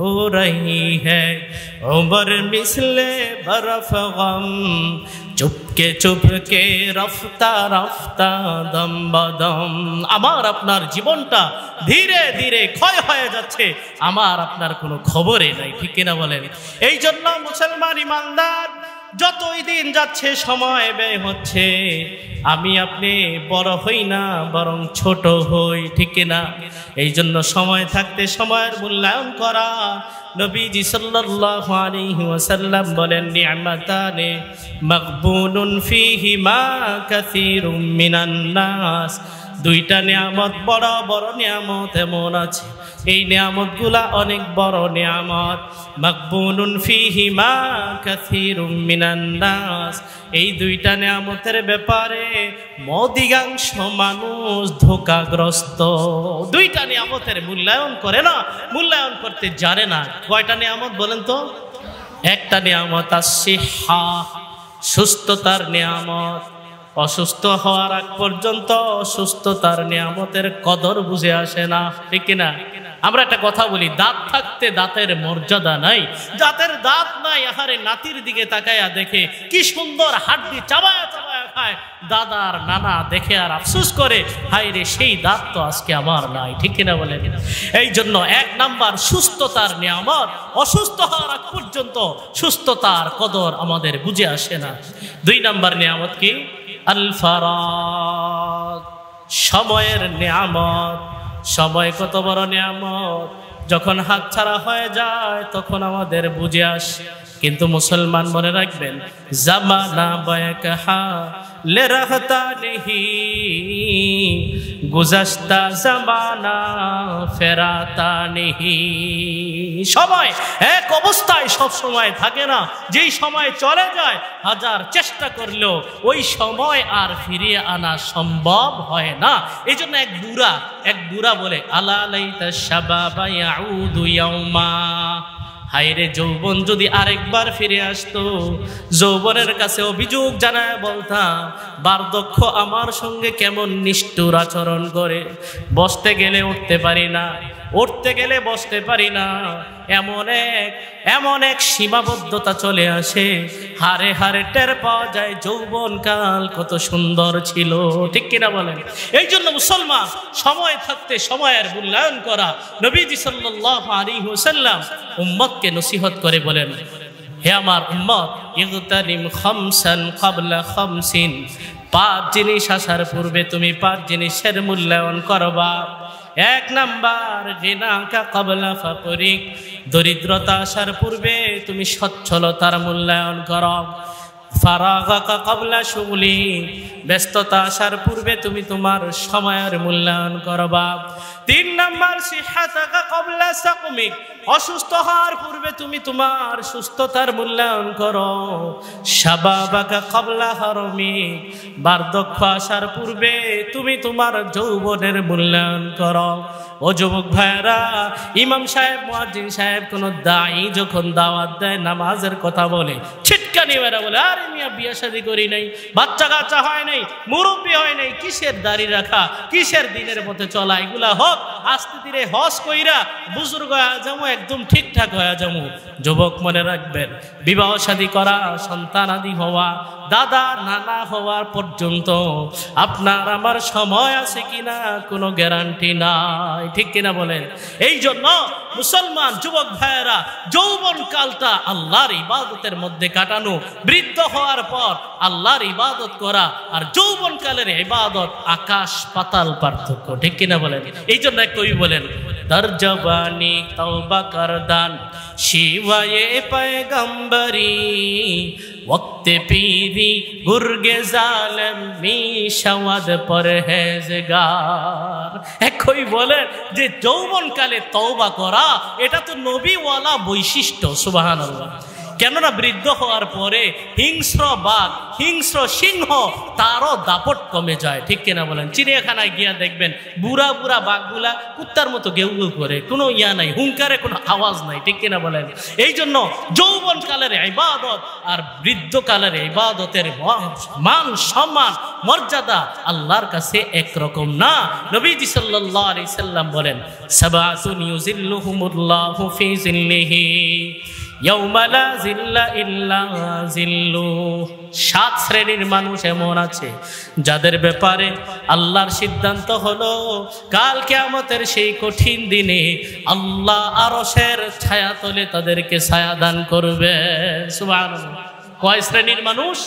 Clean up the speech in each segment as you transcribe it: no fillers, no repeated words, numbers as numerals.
हो रही है उम्र मिसले बर्फ गम चुपके चुपके रफ्ता रफ्ता दम बदम আমার আপনার জীবনটা ধীরে ধীরে ক্ষয় হয়ে যাচ্ছে আমার আপনার কোনো খবরই নাই ঠিক কিনা বলেন এই জন্য মুসলমান ইমানদার যতই দিন যাচ্ছে সময় ব্যয় হচ্ছে আমি আপনি বড় হই না বরং ছোট হই ঠিক কিনা এই জন্য সময় থাকতে সময়ের মূল্যায়ন করা নবীজি সাল্লাল্লাহু আলাইহি ওয়াসাল্লাম বলেন নি'মাতানে মাগবুনুন ফীহিমা কাসীরুম মিনান নাস দুইটা নিয়ামত বড় বড় নিয়ামত এমন আছে এই নিয়ামতগুলা অনেক বড় নিয়ামত মাগবুনুন ফীহিমা কাসীরুম মিনান নাস এই দুইটা নিয়ামতের ব্যাপারে অধিকাংশ মানুষ ধোঁকাগ্রস্ত দুইটা নিয়ামতের মূল্যায়ন করে না মূল্যায়ন করতে জানে না কয়টা নিয়ামত বলেন তো একটা নিয়ামত আস-সিহা সুস্থতার নিয়ামত অসুস্থ হওয়ার আগ পর্যন্ত সুস্থতার নিয়ামতের কদর বুঝে আসে না ঠিক না আমরা একটা কথা বলি দাঁত থাকতে দাঁতের মর্যাদা নাই দাঁতের দাঁত নাই আহারে নাতির দিকে তাকায়া দেখে কি সুন্দর হাড্ডি চাবায়া চাবায়া খায় দাদার নানা দেখে আর আফসোস করে হায় রে সেই দাঁত তো আজকে আমার নাই ঠিক কিনা বলেন এই জন্য এক নাম্বার সুস্থতার নিয়ামত অসুস্থ হওয়ার আগ পর্যন্ত সুস্থতার কদর আমাদের বুঝে আসে না দুই নাম্বার নিয়ামত কি আল ফারাগ সময়ের নিয়ামত সময় কত বড় নিয়ামত যখন হাতছাড়া হয়ে যায় তখন আমাদের বুঝে আসে কিন্তু মুসলমান মনে রাখবেন জামানা বায়কহা লে রাহতা নেহি গুজশতা জামানা ফেরাতা নেহি সময় এক অবস্থায় সব সময় থাকে না যেই সময় চলে যায় হাজার চেষ্টা করলেও ওই সময় আর ফিরিয়ে আনা সম্ভব হয় না এই জন্য এক বুড়া বলে আলা লাইতা শাবাবা ইয়াউদু ইয়াউমা হায়রে যৌবন যদি আরেকবার ফিরে আসতো যৌবনের কাছে অভিযোগ জানায় বলতাম বার্ধক্য আমার সঙ্গে কেমন নিষ্ঠুর আচরণ করে বসতে গেলে উঠতে পারি না উঠতে গেলে বসতে পারি না এমন এক সীমাবদ্ধতা চলে আসে হারে হারে টের পাওয়া যায় যৌবনকাল কত সুন্দর ছিল ঠিক কিনা বলেন এই জন্য মুসলমান সময় থাকতে সময়ের মূল্যায়ন করা নবীজি সাল্লাল্লাহু আলাইহি ওয়াসাল্লাম উম্মতকে নসিহত করে বলেন হে আমার উম্মত ইগতানিম খামসান ক্বাবলা খামসিন পাঁচ জিনিস আসার পূর্বে তুমি পাঁচ জিনিসের মূল্যায়ন করবা এক নাম্বার গিনাকা ক্বাবলা ফাকরিক দরিদ্রতা আসার পূর্বে তুমি সচ্ছলতার মূল্যায়ন করো ফারাগাকা ক্বাবলা শুগলি ব্যস্ততা আসার পূর্বে তুমি তোমার সময়ের মূল্যায়ন করবা তিন নাম্বার সিহাতাকা ক্বাবলা সাকমিক অসুস্থ হওয়ার পূর্বে তুমি তোমার সুস্থতার মূল্যায়ন করো শাবাবাকা ক্বাবলা হারমিক বার্ধক্য আসার পূর্বে তুমি তোমার যৌবনের মূল্যায়ন করো ও যুবক ভাইরা ইমাম সাহেব মুয়াজ্জিন সাহেব কোন দাঈ যখন দাওয়াত দেয় নামাজের কথা বলে ছিটকানি মেরা বলে আরে মিয়া বিয়ে শাদী করি নাই বাচ্চা কাচ্চা হয় নাই মুরব্বী হয় নাই কিসের দাড়ি রাখা কিসের দিনের পথে চলা এগুলা হোক আস্তে ধীরে হজ কইরা বুজুর্গ হয়ে যাবো একদম ঠিকঠাক হয়ে যাবো যুবক মনে রাখবেন বিবাহ শাদী করা সন্তান আদি হওয়া দাদা নানা হওয়ার পর্যন্ত আপনার আমার সময় আছে কিনা কোনো গ্যারান্টি নাই ঠিক কিনা বলেন এই জন্য মুসলমান যুবক ভাইয়েরা যৌবন কালটা আল্লাহর ইবাদতের মধ্যে কাটানো বৃদ্ধ হওয়ার পর আল্লাহর ইবাদত করা আর যৌবন কালের ইবাদত আকাশ পাতাল পার্থক্য ঠিক কিনা বলেন এই জন্য এক কবি বলেন দর জবানি তওবা করদান শিওয়ে পয়গম্বরি वक्ते पीरी गुर्गे जालिम मिशावद परहेजगार একই বলেন যে যৌবন কালে তওবা করা এটা তো নবীওয়ালা বৈশিষ্ট্য সুবহানাল্লাহ কেননা বৃদ্ধ হওয়ার পরে হিংস্র বাঘ, হিংস্র সিংহ তারও দাপট কমে যায়, ঠিক কিনা বলেন? চিড়িয়াখানায় গিয়া দেখবেন বুড়া বুড়া বাঘগুলা কুত্তার মতো গেউ গেউ করে, কোনো ইয়া নাই, হুঙ্কারে কোনো আওয়াজ নাই, ঠিক কিনা বলেন? এই জন্য যৌবনকালের ইবাদত আর বৃদ্ধকালের ইবাদতের মান সম্মান মর্যাদা আল্লাহর কাছে একরকম না। নবীজি সাল্লাল্লাহু আলাইহি সাল্লাম বলেন, সাবাতুন ইউজিল্লুহুমুল্লাহু ফি জিল্লিহি ইয়াউমা লা জিল্লা ইল্লা জিল্লুহ। 7 শ্রেণীর মানুষ এমন আছে যাদের ব্যাপারে আল্লাহর সিদ্ধান্ত হলো কাল কিয়ামতের সেই কঠিন দিনে আল্লাহ আরশের ছায়াতলে তাদেরকে ছায়া দান করবে। সুবহানাল্লাহ। কয় শ্রেণীর মানুষ?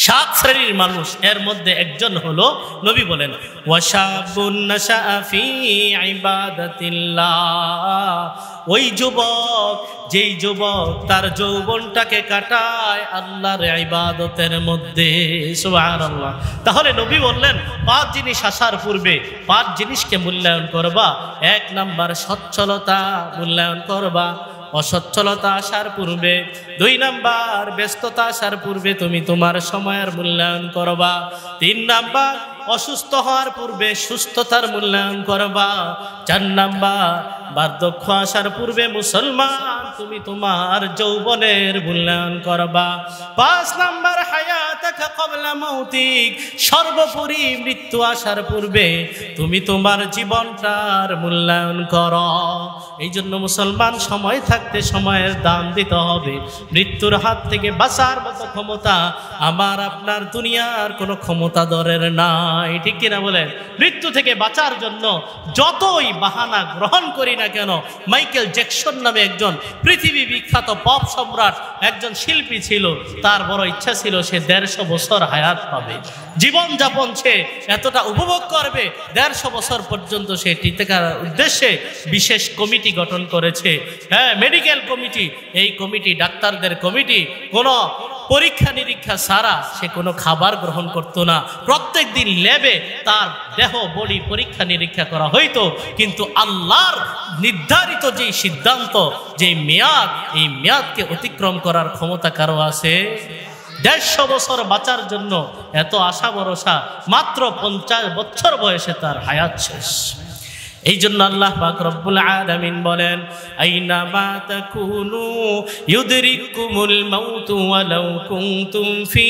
7 শ্রেণীর মানুষ। এর মধ্যে একজন হলো, নবী বলেন, ওয়াশাবুন নাশাআ ফি ইবাদাতিল্লাহ। ওই যুবক, যেই যুবক তার যৌবনটাকে কাটায় আল্লাহর ইবাদতের মধ্যে। সুবহানাল্লাহ। তাহলে নবী বললেন 5 জিনিস আসার পূর্বে 5 জিনিসকে মূল্যায়ন করবা। 1 নাম্বার সচ্ছলতা মূল্যায়ন করবা, অসচ্ছলতা আসার পূর্বে। 2 নাম্বার ব্যস্ততা আসার পূর্বে তুমি তোমার সময়ের মূল্যায়ন করবা। 3 নাম্বার অসুস্থ হওয়ার পূর্বে সুস্থতার মূল্যায়ন করবা। 4 নাম্বার বার্ধক্য আসার পূর্বে মুসলমান তুমি তোমার যৌবনের মূল্যায়ন করবা। 5 নাম্বার হায়াতাকা ক্বাবলা মাউতিক, সর্বোপরি মৃত্যু আসার পূর্বে তুমি তোমার জীবনটার মূল্যায়ন করো। এই জন্য মুসলমান সময় থাকতে সময়ের দাম দিতে হবে। মৃত্যুর হাত থেকে বাঁচার মতো ক্ষমতা আমার আপনার দুনিয়ার কোনো ক্ষমতাধরের নাই, ঠিক কিনা বলেন? মৃত্যু থেকে বাঁচার জন্য যতই বাহানা গ্রহণ করি না কেন, মাইকেল জ্যাকসন নামে একজন পৃথিবী বিখ্যাত পপ সম্রাট, একজন শিল্পী ছিল, তার বড় ইচ্ছা ছিল সে 150 বছর হায়াত পাবে, জীবন যাপন সে এতটা উপভোগ করবে, 150 বছর পর্যন্ত সে টিকে থাকার উদ্দেশ্যে বিশেষ কমিটি গঠন করেছে। হ্যাঁ, মেডিকেল কমিটি। এই কমিটি, ডাক্তারদের কমিটি, কোনো পরীক্ষা নিরীক্ষা ছাড়া সে কোনো খাবার গ্রহণ করত না। প্রত্যেক দিন ল্যাবে তার দেহ বডি পরীক্ষা নিরীক্ষা করা হইতো। কিন্তু আল্লাহর নির্ধারিত যে সিদ্ধান্ত, যে মেয়াদ, এই মেয়াদকে অতিক্রম করার ক্ষমতা কারো আছে? 150 বছর বাঁচার জন্য এত আশা ভরসা, মাত্র 50 বছর বয়সে তার হায়াত শেষ। এই জন্য আল্লাহ পাক রব্বুল আলামিন বলেন, আইনামা তাকুনু ইউদরিকুমুল মাউতু ওয়ালাউ কুনতুম ফি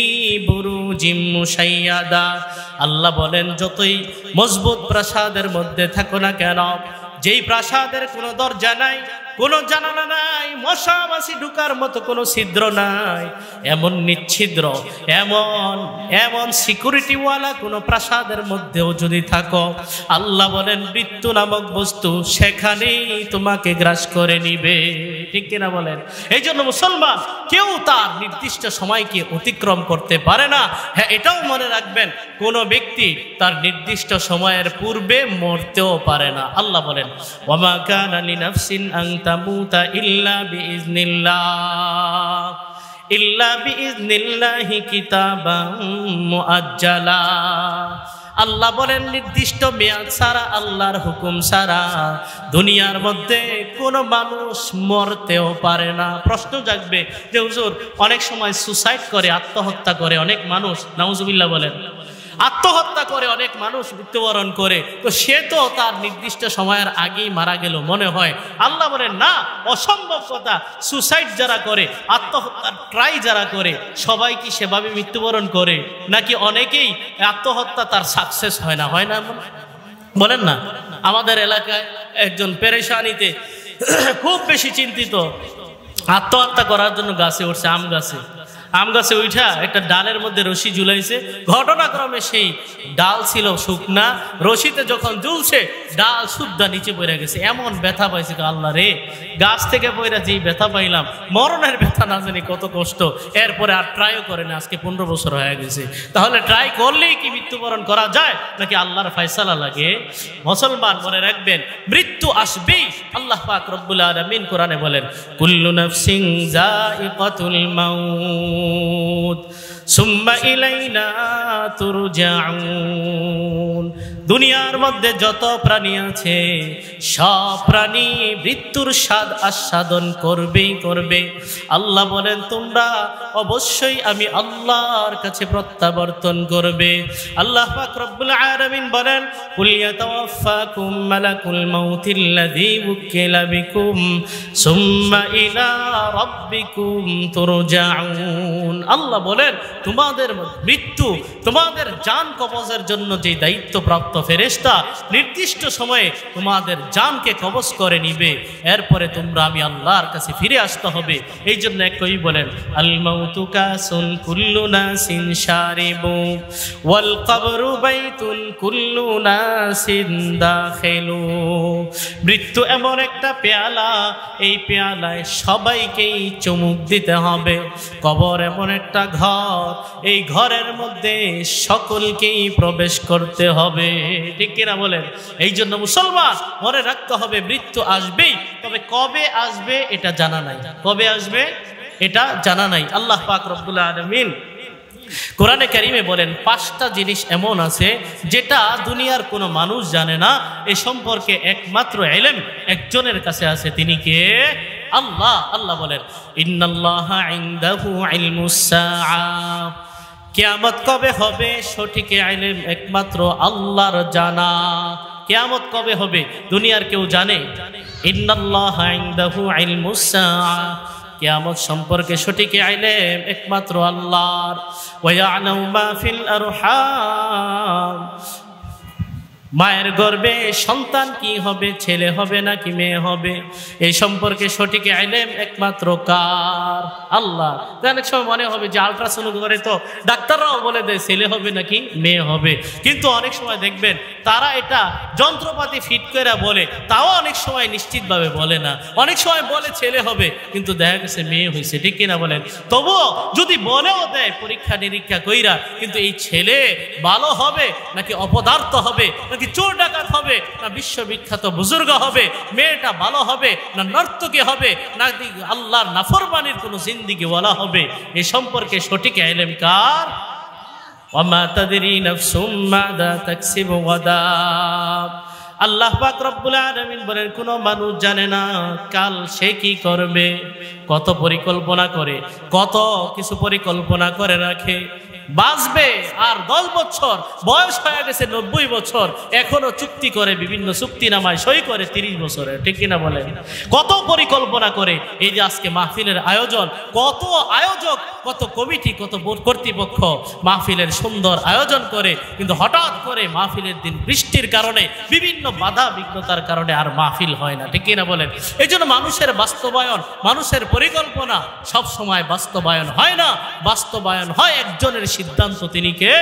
বুরুজিম মুশাইয়াদা। আল্লাহ বলেন, যতই মজবুত প্রাসাদের মধ্যে থাকো না কেন, যেই প্রাসাদের কোনো দরজা নাই, কোনো জানালা নাই, মশা মাছি ঢুকার মতো কোনো ছিদ্র নাই, এমন নিচ্ছিদ্র, এমন সিকিউরিটিওয়ালা কোনো প্রাসাদের মধ্যেও যদি থাকো, আল্লাহ বলেন মৃত্যু নামক বস্তু সেখানেই তোমাকে গ্রাস করে নিবে, ঠিক কিনা বলেন? এই জন্য মুসলমান কেউ তার নির্দিষ্ট সময়কে অতিক্রম করতে পারে না। হ্যাঁ, এটাও মনে রাখবেন, কোনো ব্যক্তি তার নির্দিষ্ট সময়ের পূর্বে মরতেও পারে না। আল্লাহ বলেন, ওয়ামা কানা লিনাফসিন আন তামুতা ইল্লা বিইজনিল্লাহি কিতাবাম মুআজ্জালা। আল্লাহ বলেন, নির্দিষ্ট মেয়াদ ছাড়া, আল্লাহর হুকুম ছাড়া দুনিয়ার মধ্যে কোনো মানুষ মরতেও পারে না। প্রশ্ন জাগবে যে হুজুর, অনেক সময় সুসাইড করে, আত্মহত্যা করে অনেক মানুষ, নাউজুবিল্লাহ বলেন, আত্মহত্যা করে অনেক মানুষ মৃত্যুবরণ করে, তো সে তো তার নির্দিষ্ট সময়ের আগেই মারা গেল মনে হয়। আল্লাহ বলেন, না, অসম্ভব কথা। সুসাইড যারা করে, আত্মহত্যার ট্রাই যারা করে, সবাই কি সেভাবে মৃত্যুবরণ করে? নাকি অনেকেই আত্মহত্যা তার সাকসেস হয় না? হয় না বলেন না? আমাদের এলাকায় একজন পেরেশানিতে খুব বেশি চিন্তিত, আত্মহত্যা করার জন্য গাছে উঠছে, আম গাছে উঠা একটা ডালের মধ্যে রশি ঝুলাইছে। ঘটনাক্রমে সেই ডাল ছিল শুকনা, রশিতে যখন ঝুলছে ডাল শুদ্ধা নিচে পড়ে গেছে। এমন ব্যথা পাইছে, আল্লাহ রে, গাছ থেকে পড়ে যেই ব্যথা পাইলাম, মরণের ব্যথা না জানি কত কষ্ট। এরপরে আর ট্রাইও করে না, আজকে 15 বছর হয়ে গেছে। তাহলে ট্রাই করলেই কি মৃত্যুবরণ করা যায়, নাকি আল্লাহর ফয়সালা লাগে? মুসলমান মনে রাখবেন, মৃত্যু আসবেই। আল্লাহ পাক রব্বুল আলামিন কোরআনে বলেন, কুল্লু নাফসিন যায়িকাতুল মাউত, সুম্মা ইলাইনা তুরজাউন। দুনিয়ার মধ্যে যত প্রাণী আছে সব প্রাণী মৃত্যুর স্বাদ আস্বাদন করবেই করবে। আল্লাহ বলেন তোমরা অবশ্যই আমি আল্লাহর কাছে প্রত্যাবর্তন করবে। আল্লাহ পাক রব্বুল আলামিন বলেন কুল ইয়াতাওয়াফাকুম মালাকুল মাউতিল্লাযী উকিলা বিকুম সুম্মা ইলা রাব্বিকুম তুরজাউন। আল্লাহ বলেন তোমাদের মৃত্যু, তোমাদের জান কবজের জন্য যে দায়িত্বপ্রাপ্ত ফেরেশতা নির্দিষ্ট সময়ে তোমাদের জানকে কবজ করে নিবে, এরপরে তোমরা আমি আল্লাহর কাছে ফিরে আসতে হবে। এই জন্য এক কবি বলেন আল মাউতু কাসুন কুল্লু নাসিন শারিবু ওয়াল কবরু বাইতুন কুল্লু নাসিন দাখিলু। মৃত্যু এমন একটা পেয়ালা, এই পেয়ালায় সবাইকেই চুমুক দিতে হবে। কবর এমন একটা ঘর, এই ঘরের মধ্যে সকলকেই প্রবেশ করতে হবে। ঠিক কিনা বলেন? এই জন্য মুসলমান মনে রাখতে হবে মৃত্যু আসবেই, তবে কবে আসবে এটা জানা নাই। কবে আসবে এটা জানা নাই। আল্লাহ পাক রব্বুল আলামিন কোরআনে কারিমে বলেন 5টা জিনিস এমন আছে যেটা দুনিয়ার কোনো মানুষ জানে না। এ সম্পর্কে একমাত্র ইলম একজনের কাছে আছে, তিনি কে? আল্লাহ। আল্লাহ বলেন ইন্নাল্লাহা ইনদাহু ইলমুস সাআ। কিয়ামত কবে হবে সঠিক ইলম একমাত্র আল্লাহর জানা। কিয়ামত কবে হবে দুনিয়ার কেউ জানে? ইন্নাল্লাহা ইনদাহু ইলমুস সাআ। কিয়ামত সম্পর্কে সঠিক ইলম একমাত্র আল্লাহর। ওয়া ইয়ালামু মা ফিল আরহাম। মায়ের গর্ভে সন্তান কি হবে, ছেলে হবে নাকি মেয়ে হবে, এই সম্পর্কে সঠিক ইলম একমাত্র কার? আল্লাহ। অনেক সময় মনে হবে যে আল্ট্রাসাউন্ড করে তো ডাক্তাররাও বলে দেয় ছেলে হবে নাকি মেয়ে হবে, কিন্তু অনেক সময় দেখবেন তারা এটা যন্ত্রপাতি ফিট করে বলে, তাও অনেক সময় নিশ্চিতভাবে বলে না। অনেক সময় বলে ছেলে হবে কিন্তু দেখা গেছে মেয়ে হয়েছে। ঠিক কিনা বলেন? তবুও যদি বলেও দেয় পরীক্ষা নিরীক্ষা কইরা, কিন্তু এই ছেলে ভালো হবে নাকি অপদার্থ হবে, নাকি চোর ডাকাত হবে, না বিশ্ববিখ্যাত বুজুর্গ হবে, মেয়েটা ভালো হবে না নর্তকী হবে, নাকি আল্লাহর নাফরমানির কোনো জিন্দেগি ওয়ালা হবে, এ সম্পর্কে সঠিক ইলম কার? ওয়ামা তাদরি নাফসুম মাযা তাকসিবু গাদা। আল্লাহ পাক রব্বুল আলামিন বলেন কোন মানুষ জানে না কাল সে কি করবে। কত পরিকল্পনা করে, কত কিছু পরিকল্পনা করে রাখে। বাঁচবে আর 10 বছর, বয়স হয়ে গেছে 90 বছর, এখনো চুক্তি করে, বিভিন্ন চুক্তিনামায় সই করে 30 বছরে। ঠিক কিনা বলেন? কত পরিকল্পনা করে। এই যে আজকে মাহফিলের আয়োজন, কত আয়োজক, কত কমিটি, কত কর্তৃপক্ষ মাহফিলের সুন্দর আয়োজন করে, কিন্তু হঠাৎ করে মাহফিলের দিন বৃষ্টির কারণে, বিভিন্ন বাধা বিঘ্নতার কারণে আর মাহফিল হয় না। ঠিক কিনা বলেন? এই জন্য মানুষের বাস্তবায়ন, মানুষের পরিকল্পনা সব সময় বাস্তবায়ন হয় না। বাস্তবায়ন হয় একজনের সিদ্ধান্ত, তিনি কে?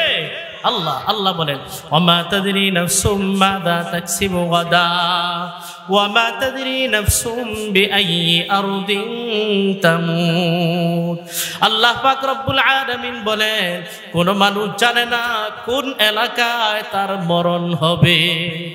আল্লাহ। আল্লাহ বলেন ওয়ামা তাদরি নাফসুম মাযা তাকসিবু গাদা ওয়ামা তাদরি নাফসুম বিআইয়ি আরদিন তামুত। আল্লাহ পাক রব্বুল আলামিন বলেন কোন মানুষ জানে না কোন এলাকায় তার মরণ হবে।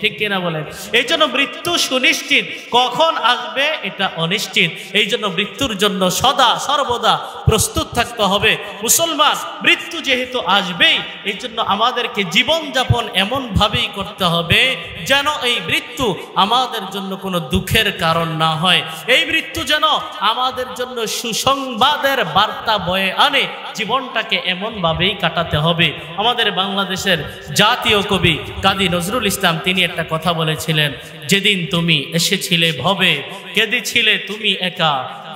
ঠিক কিনা বলেন? এই জন্য মৃত্যু সুনিশ্চিত, কখন আসবে এটা অনিশ্চিত। এই জন্য মৃত্যুর জন্য সদা সর্বদা প্রস্তুত থাকতে হবে। মুসলমান, মৃত্যু যেহেতু আসবেই, এই জন্য আমাদেরকে জীবনযাপন এমনভাবেই করতে হবে যেন এই মৃত্যু আমাদের জন্য কোনো দুঃখের কারণ না হয়। এই মৃত্যু যেন আমাদের জন্য সুসংবাদের বার্তা বয়ে আনে। জীবনটাকে এমনভাবেই কাটাতে হবে। আমাদের বাংলাদেশের জাতীয় কবি কাজী নজরুল ইসলাম তিনি একটা কথা বলেছিলেন, যেদিন তুমি এসেছিলে ভবে কেঁদেছিলে তুমি একা,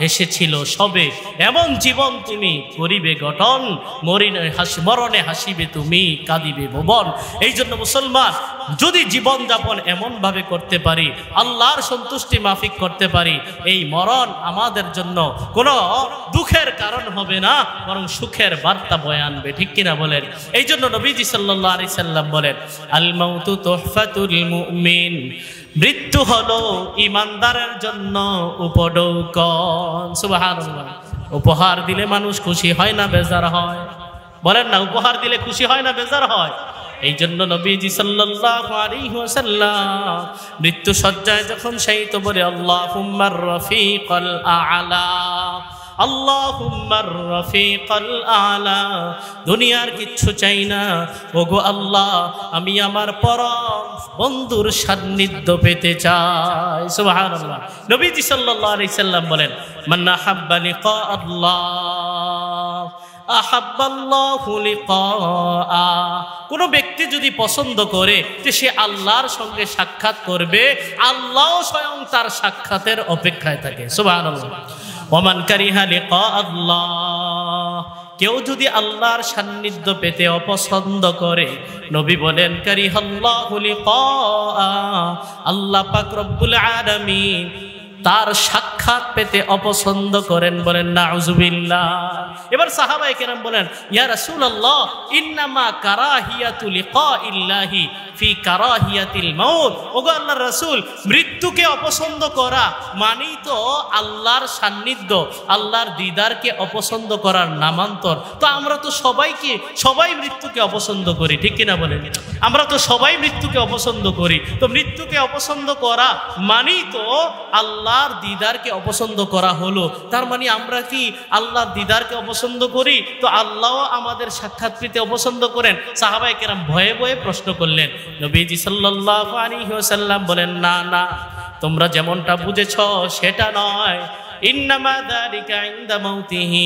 এসেছিল সবে এমন জীবন তুমি করিবে গঠন, মরণে হাসিবে তুমি কাঁদিবে ভুবন। এই জন্য মুসলমান, যদি জীবনযাপন এমনভাবে করতে পারি, আল্লাহর সন্তুষ্টি মাফিক করতে পারি, এই মরণ আমাদের জন্য কোনো দুঃখের কারণ হবে না, বরং সুখের বার্তা বয়ে আনবে। ঠিক কিনা বলেন? এই জন্য নবীজি সাল্লাল্লাহু আলাইহি সাল্লাম বলেন আল মাউতু তুহফাতুল মুমিন। মৃত্যু হলো ইমানদারের জন্য উপঢৌকন। সুবহানাল্লাহ। উপহার দিলে মানুষ খুশি হয় না বেজার হয়? বলেন না, উপহার দিলে খুশি হয় না বেজার হয়? এই জন্য নবীজি সাল্লাল্লাহু আলাইহি ওয়াসাল্লাম মৃত্যু সজ্জায় যখন শায়িত বলে আল্লাহুম্মার রফিকাল আ'লা, আল্লাহুম্মার রাফিকাল আলা, দুনিয়ার কিচ্ছু চাই না, ওগো আল্লাহ আমি আমার পরম বন্ধুর সান্নিধ্য পেতে চাই। সুবহানাল্লাহ। নবীজি সাল্লাল্লাহু আলাইহি সাল্লাম বলেন, মান আহাব্বা লিকা আল্লাহ আহাব্বাল্লাহু লিকাআ, কোন ব্যক্তি যদি পছন্দ করে যে সে আল্লাহর সঙ্গে সাক্ষাৎ করবে, আল্লাহ স্বয়ং তার সাক্ষাতের অপেক্ষায় থাকে। সুবহানাল্লাহ। ওমান কারিহা লিকা আল্লাহ, কেউ যদি আল্লাহর সান্নিধ্য পেতে অপছন্দ করে, নবী বলেন কারিহাল্লাহু লিকাআ, আল্লাহ পাক রব্বুল আলামিন তার সাক্ষাৎ পেতে অপছন্দ করেন। বলেন নাউজুবিল্লাহ। এবার সাহাবায়ে কেরাম বলেন, ইয়া রাসূলুল্লাহ ইন্নামা কারাহিয়াতু লিকাইল্লাহি ফি কারাহিয়াতিল মাউত, ওগো আল্লাহর রাসূল, মৃত্যুকে অপছন্দ করা মানেই তো আল্লাহর সান্নিধ্য, আল্লাহর দিদারকে অপছন্দ করার নামান্তর। তো আমরা তো সবাই মৃত্যুকে অপছন্দ করি, ঠিক কিনা বলেন? আমরা তো সবাই মৃত্যুকে অপছন্দ করি। তো মৃত্যুকে অপছন্দ করা মানেই তো আল্লাহর দিদারকে অপছন্দ করা হলো। তার মানে আমরা কি আল্লাহর দিদারকে অপছন্দ করি? তো আল্লাহও আমাদের সাক্ষাৎ পেতে অপছন্দ করেন। সাহাবায়ে কেরাম ভয়ে ভয়ে প্রশ্ন করলেন। নবীজি সাল্লাল্লাহু আলাইহি ওয়াসাল্লাম বলেন, না না, তোমরা যেমনটা বুঝেছ সেটা নয়। ইন্নামা যালিকা ইনদা মাউতিহি,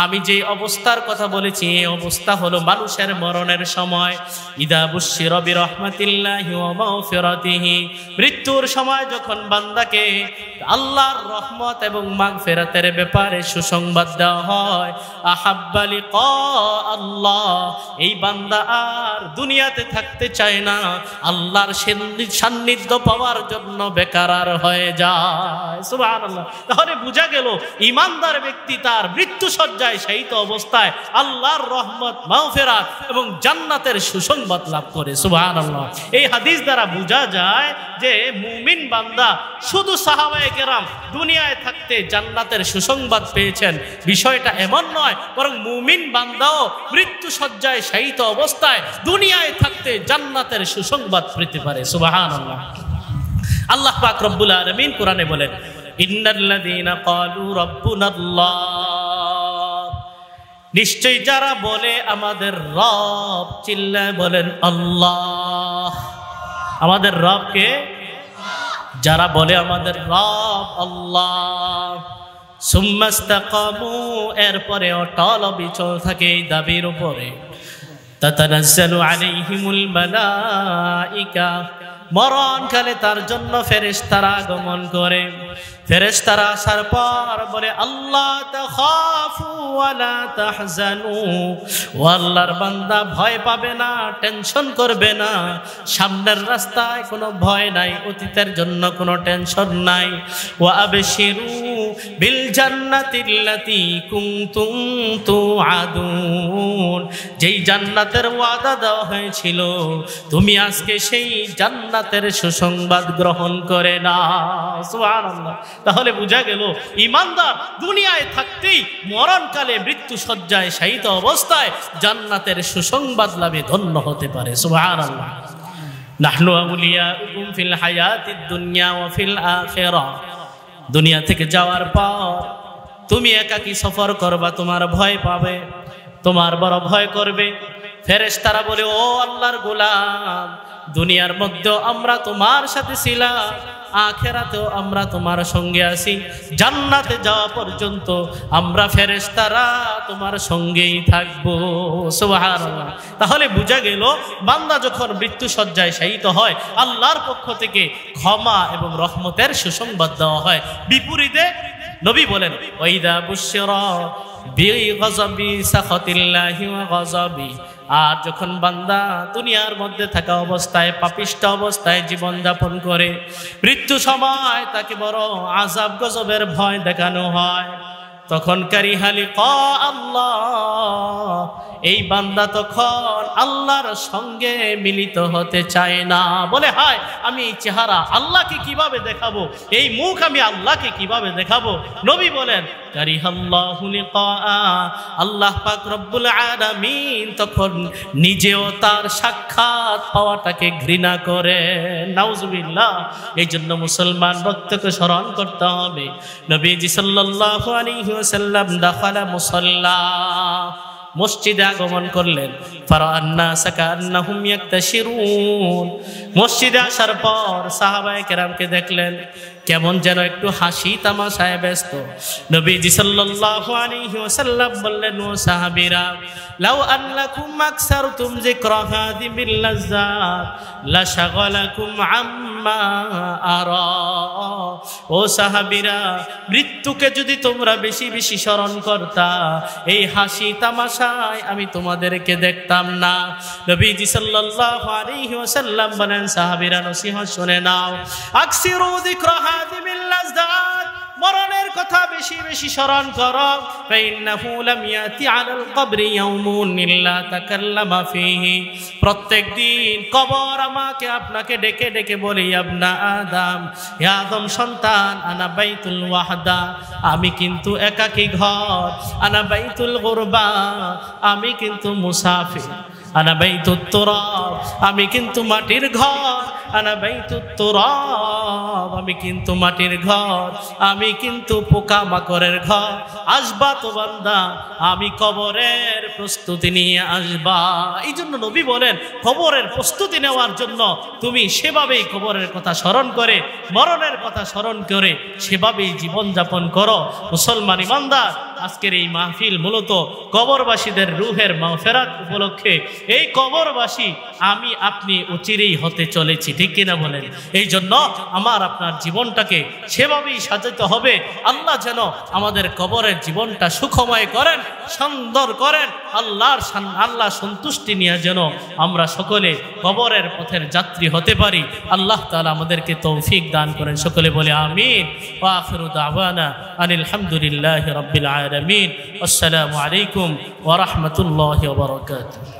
আমি যে অবস্থার কথা বলেছি এই অবস্থা হলো মানুষের মরণের সময়। ইদা বুশিরা বিরহমাতিল্লাহি ওয়া মাগফিরাতিহি, মৃত্যুর সময় যখন বান্দাকে আল্লাহর রহমত এবং মাগফিরাতের ব্যাপারে সুসংবাদ দেওয়া হয়, আহাব্বা লিকা আল্লাহ, এই বান্দা আর দুনিয়াতে থাকতে চায় না, আল্লাহর সান্নিধ্য পাওয়ার জন্য বেকারার হয়ে যায়। সুবহানাল্লাহ। তাহলে বুঝা গেল ঈমানদার ব্যক্তি তার মৃত্যু সজ্জায় শায়িত অবস্থায় আল্লাহর রহমত, মাগফিরাত এবং জান্নাতের সুসংবাদ লাভ করে। সুবহানাল্লাহ। এই হাদিস দ্বারা বোঝা যায় যে মুমিন বান্দা শুধু সাহাবায়ে কেরাম দুনিয়ায় থাকতে জান্নাতের সুসংবাদ পেয়েছেন, বিষয়টা এমন নয়, বরং মুমিন বান্দাও মৃত্যু সজ্জায় শায়িত অবস্থায় দুনিয়ায় থাকতে জান্নাতের সুসংবাদ পেতে পারে। সুবহানাল্লাহ। আল্লাহ পাক রব্বুল আলামিন কোরআনে বলেন, ইন্নাল্লাযীনা ক্বালু রাব্বুনাল্লাহ, নিশ্চয়ই যারা বলে আমাদের রব, চিল্লায় বলেন আল্লাহ। আমাদের রবকে, যারা বলে আমাদের রব আল্লাহ, সুম্মাস্তাকামু, এরপরে অটল অবিচল থাকে এই দাবির উপরে, তাতানাজ্জালু আলাইহিমুল মালাইকা, মরণকালে তার জন্য ফেরেশতারা আগমন করে। ফেরেশতারা আসার পর বলে, আল্লাহ তাখাফু ওয়া লা তাহজানু, ও আল্লাহর বান্দা ভয় পাবে না, টেনশন করবে না, সামনের রাস্তায় কোনো ভয় নাই, অতীতের জন্য কোনো টেনশন নাই। ওয়া আবশিরু বিল জান্নাতিল্লাতী কুনতুম তুআদুন, যেই জান্নাতের ওয়াদা দেওয়া হয়েছিল তুমি আজকে সেই জান্নাতের সুসংবাদ গ্রহণ করে নাও। সুবহানাল্লাহ। তাহলে বোঝা গেল ঈমানদার দুনিয়ায় থাকতেই মরণকালে মৃত্যু সজ্জায় শায়িত অবস্থায় জান্নাতের সুসংবাদ লাভে ধন্য হতে পারে। সুবহানাল্লাহ। নাহনু আউলিয়াউকুম ফিল হায়াতিদ দুনিয়া ওয়া ফিল আখিরাহ, দুনিয়া থেকে যাওয়ার পর তুমি একাকী সফর করবা, তোমার ভয় পাবে, তোমার বড় ভয় করবে। ফেরেশতারা বলে, ও আল্লাহর গোলাম, দুনিয়ার মধ্যে আমরা তোমার সাথে ছিলাম, আখিরাতেও আমরা তোমার সঙ্গে আছি, জান্নাতে যাওয়া পর্যন্ত আমরা ফেরেশতারা তোমার সঙ্গেই থাকবো। সুবহানাল্লাহ। তাহলে বোঝা গেল বান্দা যখন মৃত্যু সজ্জায় শায়িত হয় আল্লাহর পক্ষ থেকে ক্ষমা এবং রহমতের সুসংবাদ দেওয়া হয়। বিপরীতে নবী বলেন, ওয়াইদা বুশিরা বিগযাবি সাখাতিল্লাহি ওয়া গযাবি, আর যখন বান্দা দুনিয়ার মধ্যে থাকা অবস্থায় পাপিষ্ঠ অবস্থায় জীবন যাপন করে, মৃত্যু সময় তাকে বড় আযাব গজবের ভয় দেখানো হয়, তখন কারিহা লিকা আল্লাহ, এই বান্দা তখন আল্লাহর সঙ্গে মিলিত হতে চায় না, বলে হায় আমি এই চেহারা আল্লাহকে কিভাবে দেখাবো, এই মুখ আমি আল্লাহকে কিভাবে দেখাবো। নবী বলেন কারিহাল্লাহু লিকা, আল্লাহ পাক রব্বুল আলামিন তখন নিজেও তার সাক্ষাৎ পাওয়াটাকে ঘৃণা করে। নাউজুবিল্লাহ। এই জন্য মুসলমান ভক্তকে স্মরণ করতে হবে। নবীজি সাল্লাল্লাহু আলাইহি ওয়াসাল্লাম দাখালা মুসাল্লা, মসজিদে আগমন করলেন। ফারান্নাসা কান্নাহুম ইয়াকতাশিরুন, মসজিদে আসার পর সাহাবায়ে কেরামকে দেখলেন কেমন যেন একটু হাসি তামাশায় ব্যস্ত। নবীজি সাল্লাল্লাহু আলাইহি ওয়াসাল্লাম বললেন, ও সাহাবীরা, লাউ আন্নাকুম আকসারতুম যিকরা হাদিমিল লাজ্জাত লাশাগালাকুম আম্মা আরা। ও সাহাবীরা, মৃত্যুকে যদি তোমরা বেশি বেশি স্মরণ করতা, এই হাসি তামাশায় আমি তোমাদেরকে দেখতাম না। নবীজি সাল্লাল্লাহু আলাইহি ওয়াসাল্লাম বলেন, সাহাবীরা নসিহত শুনে নাও, আকসিরু যিকরা হাদিমিল লাজ্জাত, মরণের কথা বেশি বেশি স্মরণ করো। ফাইন্নাহু লাম ইয়াতি আলাল কবরি ইয়াউমুন ইল্লা তাকাল্লামা ফীহি, প্রত্যেক দিন কবর আমাকে আপনাকে ডেকে ডেকে বলে, ইবনা আদম, হে আদম সন্তান, আনা বাইতুল ওয়াহদা, আমি কিন্তু একাকী ঘর, আনা বাইতুল গুরবা, আমি কিন্তু মুসাফির, আনা বাইতুত তুরাব, আমি কিন্তু মাটির ঘর, আনা বাইতুত তুরাব, আমি কিন্তু মাটির ঘর, আমি কিন্তু পোকা মাকড়ের ঘর। আসবা তো বান্দা, আমি কবরের প্রস্তুতি নিয়ে আসবা। এই জন্য নবী বলেন, কবরের প্রস্তুতি নেওয়ার জন্য তুমি সেভাবেই কবরের কথা স্মরণ করে, মরণের কথা স্মরণ করে সেভাবেই জীবনযাপন করো। মুসলমান ইমানদার, আজকের এই মাহফিল মূলত কবরবাসীদের রুহের মাগফিরাত উপলক্ষে। এই কবরবাসী আমি আপনি অচিরেই হতে চলেছি, ঠিক কিনা বলেন? এই জন্য আমার আপনার জীবনটাকে সেভাবেই সাজাতে হবে। আল্লাহ যেন আমাদের কবরের জীবনটা সুখময় করেন, সুন্দর করেন। আল্লাহ সন্তুষ্টি নিয়ে যেন আমরা সকলে কবরের পথের যাত্রী হতে পারি। আল্লাহ তাআলা আমাদেরকে তৌফিক দান করেন। সকলে বলে আমিন। ওয়া আখিরু দাওয়ানা আনিল হামদুলিল্লাহি রাব্বিল আলামিন। আসসালামু আলাইকুম ওয়া রাহমাতুল্লাহি ওয়া বারাকাতুহু।